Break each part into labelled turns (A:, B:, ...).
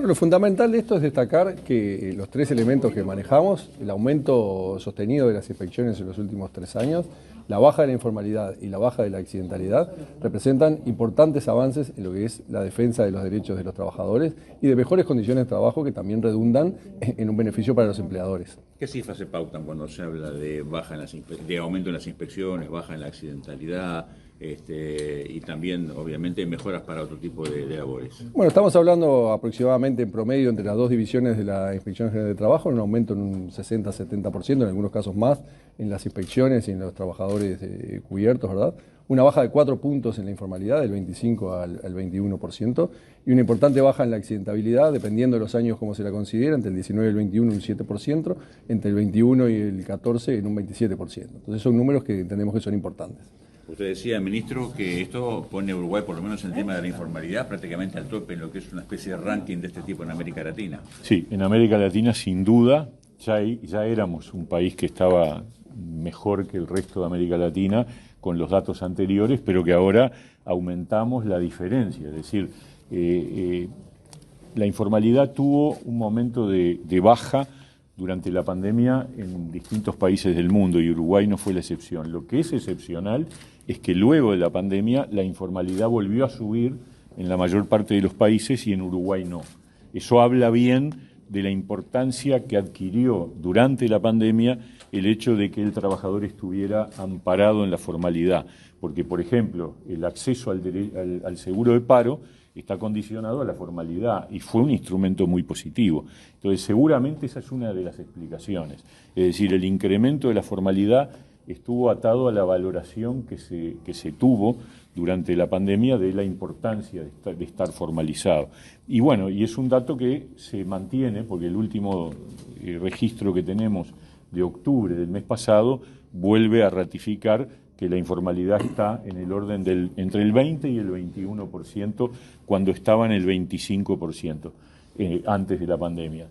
A: Bueno, lo fundamental de esto es destacar que los tres elementos que manejamos, el aumento sostenido de las inspecciones en los últimos 3 años, la baja de la informalidad y la baja de la accidentalidad, representan importantes avances en lo que es la defensa de los derechos de los trabajadores y de mejores condiciones de trabajo que también redundan en un beneficio para los empleadores.
B: ¿Qué cifras se pautan cuando se habla de de aumento en las inspecciones, baja en la accidentalidad? Y también, obviamente, mejoras para otro tipo de labores.
A: Bueno, estamos hablando aproximadamente en promedio entre las dos divisiones de la Inspección General de Trabajo, un aumento en un 60-70%, en algunos casos más, en las inspecciones y en los trabajadores cubiertos, ¿verdad? Una baja de 4 puntos en la informalidad, del 25 al 21%, y una importante baja en la accidentabilidad, dependiendo de los años como se la considera, entre el 19 y el 21 un 7%, entre el 21 y el 14 en un 27%. Entonces son números que entendemos que son importantes.
B: Usted decía, ministro, que esto pone a Uruguay, por lo menos en el tema de la informalidad, prácticamente al tope en lo que es una especie de ranking de este tipo en América Latina.
C: Sí, en América Latina sin duda ya éramos un país que estaba mejor que el resto de América Latina con los datos anteriores, pero que ahora aumentamos la diferencia. Es decir, la informalidad tuvo un momento de baja durante la pandemia en distintos países del mundo y Uruguay no fue la excepción. Lo que es excepcional es que luego de la pandemia la informalidad volvió a subir en la mayor parte de los países y en Uruguay no. Eso habla bien de la importancia que adquirió durante la pandemia el hecho de que el trabajador estuviera amparado en la formalidad. Porque, por ejemplo, el acceso al seguro de paro está condicionado a la formalidad y fue un instrumento muy positivo. Entonces, seguramente esa es una de las explicaciones. Es decir, el incremento de la formalidad estuvo atado a la valoración que se tuvo durante la pandemia de la importancia de estar formalizado. Y bueno, y es un dato que se mantiene, porque el último registro que tenemos de octubre del mes pasado vuelve a ratificar que la informalidad está en el orden entre el 20 y el 21%, cuando estaba en el 25% antes de la pandemia.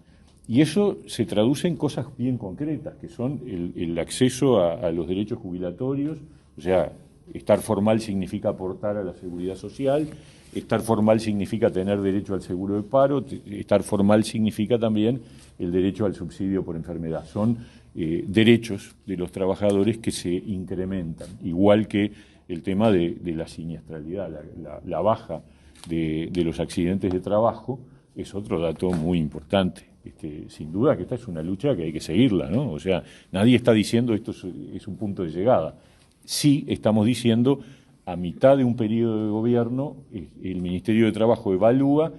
C: Y eso se traduce en cosas bien concretas, que son el acceso a los derechos jubilatorios, o sea, estar formal significa aportar a la seguridad social, estar formal significa tener derecho al seguro de paro, estar formal significa también el derecho al subsidio por enfermedad. Son derechos de los trabajadores que se incrementan, igual que el tema de la siniestralidad, la baja de los accidentes de trabajo es otro dato muy importante. Sin duda que esta es una lucha que hay que seguirla, ¿no? O sea, nadie está diciendo esto es un punto de llegada. Sí estamos diciendo, a mitad de un periodo de gobierno, el Ministerio de Trabajo evalúa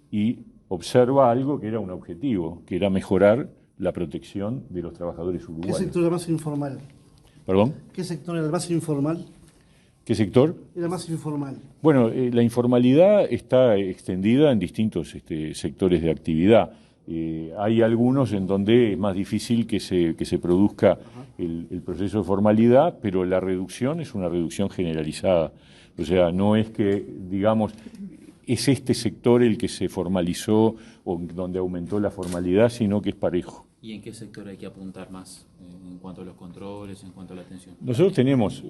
C: y observa algo que era un objetivo, que era mejorar la protección de los trabajadores uruguayos.
D: ¿Qué sector era más informal?
C: ¿Perdón?
D: ¿Qué sector era el más informal?
C: ¿Qué sector?
D: Era más informal.
C: Bueno, la informalidad está extendida en distintos sectores de actividad. Hay algunos en donde es más difícil que se produzca el proceso de formalidad, pero la reducción es una reducción generalizada. O sea, no es que, digamos, es este sector el que se formalizó o donde aumentó la formalidad, sino que es parejo.
E: ¿Y en qué sector hay que apuntar más en cuanto a los controles, en cuanto a la atención?
C: Nosotros tenemos,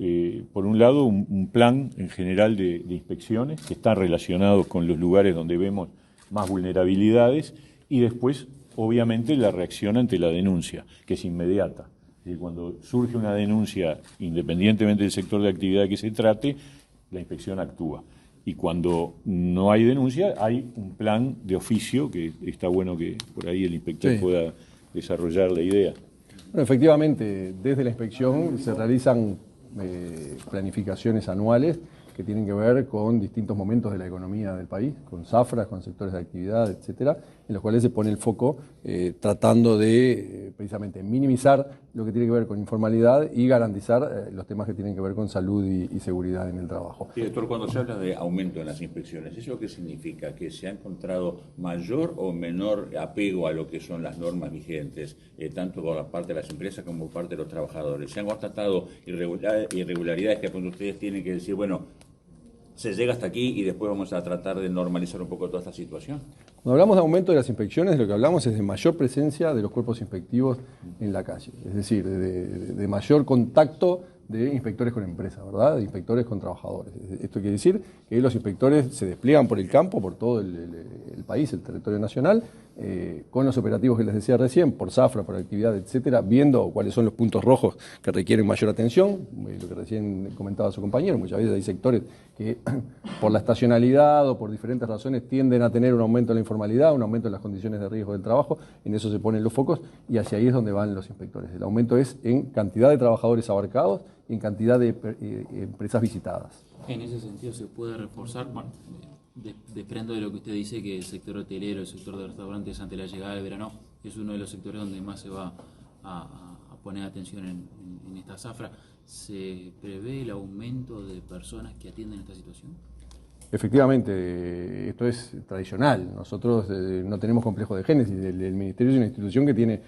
C: por un lado, un plan en general de inspecciones que está relacionado con los lugares donde vemos más vulnerabilidades y después, obviamente, la reacción ante la denuncia, que es inmediata. Es decir, cuando surge una denuncia, independientemente del sector de actividad que se trate, la inspección actúa. Y cuando no hay denuncia, hay un plan de oficio, que está bueno que por ahí el inspector pueda desarrollar la idea.
A: Bueno, efectivamente, desde la inspección se realizan planificaciones anuales que tienen que ver con distintos momentos de la economía del país, con zafras, con sectores de actividad, etcétera, en los cuales se pone el foco tratando de precisamente minimizar lo que tiene que ver con informalidad y garantizar los temas que tienen que ver con salud y seguridad en el trabajo.
B: Director, cuando se habla de aumento en las inspecciones, ¿eso qué significa? ¿Que se ha encontrado mayor o menor apego a lo que son las normas vigentes, tanto por la parte de las empresas como por parte de los trabajadores? ¿Se han constatado irregularidades que ustedes tienen que decir, bueno, se llega hasta aquí y después vamos a tratar de normalizar un poco toda esta situación?
A: Cuando hablamos de aumento de las inspecciones, lo que hablamos es de mayor presencia de los cuerpos inspectivos en la calle, es decir, de mayor contacto de inspectores con empresas, ¿verdad? De inspectores con trabajadores. Esto quiere decir que los inspectores se despliegan por el campo, por todo el país, el territorio nacional, con los operativos que les decía recién, por zafra, por actividad, etcétera, viendo cuáles son los puntos rojos que requieren mayor atención, lo que recién comentaba su compañero. Muchas veces hay sectores que por la estacionalidad o por diferentes razones tienden a tener un aumento en la informalidad, un aumento en las condiciones de riesgo del trabajo, en eso se ponen los focos y hacia ahí es donde van los inspectores. El aumento es en cantidad de trabajadores abarcados y en cantidad de empresas visitadas.
E: En ese sentido se puede reforzar, bueno, desprendo de lo que usted dice, que el sector hotelero, el sector de restaurantes ante la llegada del verano es uno de los sectores donde más se va a poner atención en esta zafra. ¿Se prevé el aumento de personas que atienden esta situación?
A: Efectivamente, esto es tradicional. Nosotros no tenemos complejo de génesis. El Ministerio es una institución que tiene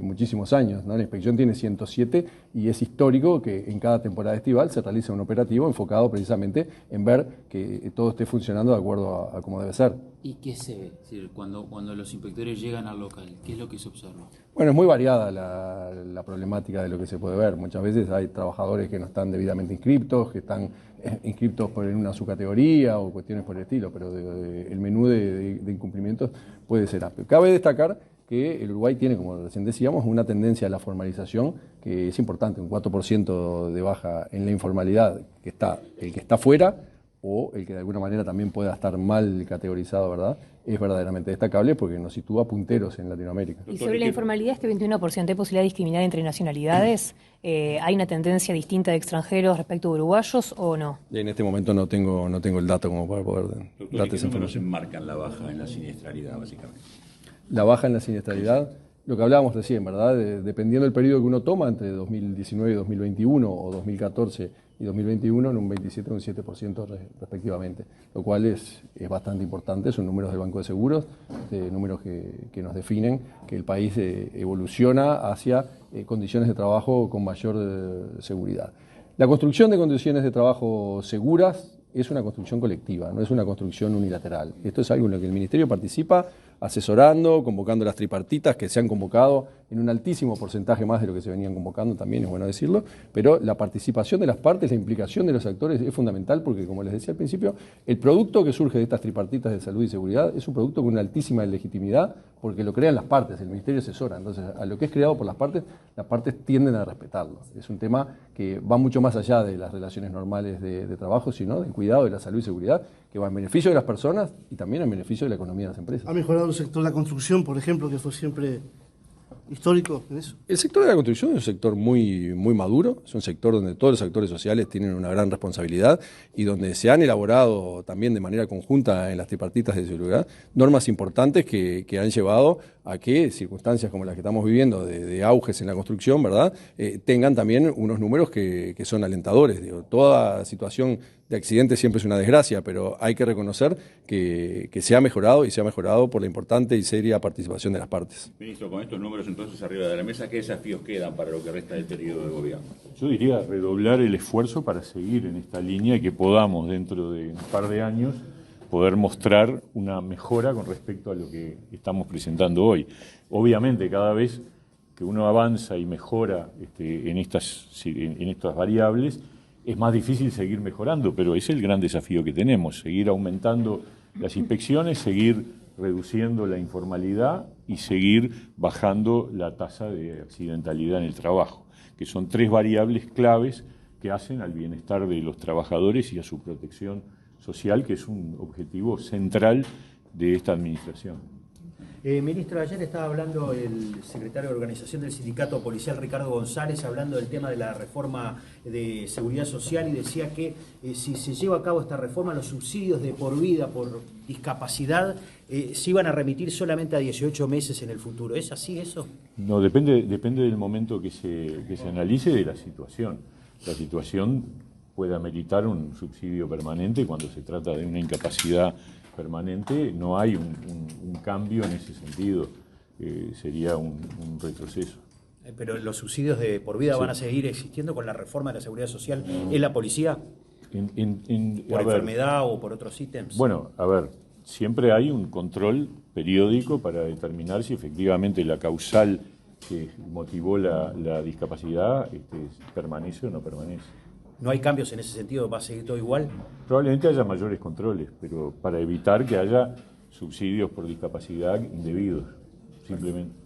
A: muchísimos años, ¿no? La inspección tiene 107 y es histórico que en cada temporada estival se realice un operativo enfocado precisamente en ver que todo esté funcionando de acuerdo a como debe ser.
E: ¿Y qué se ve? Es decir, cuando los inspectores llegan al local, ¿qué es lo que se observa?
A: Bueno, es muy variada la problemática de lo que se puede ver. Muchas veces hay trabajadores que no están debidamente inscriptos, que están inscriptos en una subcategoría o cuestiones por el estilo, pero el menú de incumplimientos puede ser amplio. Cabe destacar que el Uruguay tiene, como recién decíamos, una tendencia a la formalización que es importante, un 4% de baja en la informalidad, que está el que está fuera o el que de alguna manera también pueda estar mal categorizado, ¿verdad? Es verdaderamente destacable porque nos sitúa punteros en Latinoamérica.
F: Y sobre la informalidad, este 21%, ¿hay posibilidad de discriminar entre nacionalidades? ¿Hay una tendencia distinta de extranjeros respecto de uruguayos o no?
A: En este momento no tengo el dato como para poder
B: darte esa información. ¿Qué números enmarcan la baja en la siniestralidad, básicamente?
A: La baja en la siniestralidad, lo que hablábamos recién, ¿verdad? Dependiendo del periodo que uno toma, entre 2019 y 2021 o 2014 y 2021, en un 27 o un 7% respectivamente, lo cual es bastante importante. Son números del Banco de Seguros, números que nos definen que el país evoluciona hacia condiciones de trabajo con mayor seguridad. La construcción de condiciones de trabajo seguras es una construcción colectiva, no es una construcción unilateral. Esto es algo en lo que el Ministerio participa, asesorando, convocando las tripartitas que se han convocado en un altísimo porcentaje más de lo que se venían convocando, también es bueno decirlo, pero la participación de las partes, la implicación de los actores es fundamental porque, como les decía al principio, el producto que surge de estas tripartitas de salud y seguridad es un producto con una altísima legitimidad porque lo crean las partes, el Ministerio asesora, entonces a lo que es creado por las partes tienden a respetarlo. Es un tema que va mucho más allá de las relaciones normales de trabajo, sino del cuidado de la salud y seguridad, que va en beneficio de las personas y también en beneficio de la economía de las empresas.
D: ¿Ha mejorado el sector de la construcción, por ejemplo, que fue siempre histórico en eso?
A: El sector de la construcción es un sector muy maduro, es un sector donde todos los actores sociales tienen una gran responsabilidad y donde se han elaborado también de manera conjunta en las tripartitas de seguridad normas importantes que han llevado a que circunstancias como las que estamos viviendo de auges en la construcción, ¿verdad?, tengan también unos números que son alentadores. Digo, toda situación de accidente siempre es una desgracia, pero hay que reconocer que se ha mejorado y se ha mejorado por la importante y seria participación de las partes.
B: Ministro, con estos números entonces arriba de la mesa, ¿qué desafíos quedan para lo que resta del periodo de gobierno?
C: Yo diría redoblar el esfuerzo para seguir en esta línea y que podamos dentro de un par de años poder mostrar una mejora con respecto a lo que estamos presentando hoy. Obviamente, cada vez que uno avanza y mejora en estas variables, es más difícil seguir mejorando, pero es el gran desafío que tenemos, seguir aumentando las inspecciones, seguir reduciendo la informalidad y seguir bajando la tasa de accidentalidad en el trabajo, que son tres variables claves que hacen al bienestar de los trabajadores y a su protección social, que es un objetivo central de esta administración.
G: Ministro, ayer estaba hablando el secretario de Organización del Sindicato Policial, Ricardo González, hablando del tema de la reforma de seguridad social y decía que si se lleva a cabo esta reforma, los subsidios de por vida por discapacidad se iban a remitir solamente a 18 meses en el futuro. ¿Es así eso?
C: No, depende del momento que se analice de la situación. La situación puede ameritar un subsidio permanente cuando se trata de una incapacidad permanente, no hay un cambio en ese sentido, sería un retroceso.
G: Pero los subsidios de por vida van a seguir existiendo con la reforma de la seguridad social en la policía, por enfermedad o por otros ítems.
C: Bueno, a ver, siempre hay un control periódico para determinar si efectivamente la causal que motivó la discapacidad permanece o no permanece.
G: ¿No hay cambios en ese sentido? ¿Va a seguir todo igual?
C: Probablemente haya mayores controles, pero para evitar que haya subsidios por discapacidad indebidos, simplemente.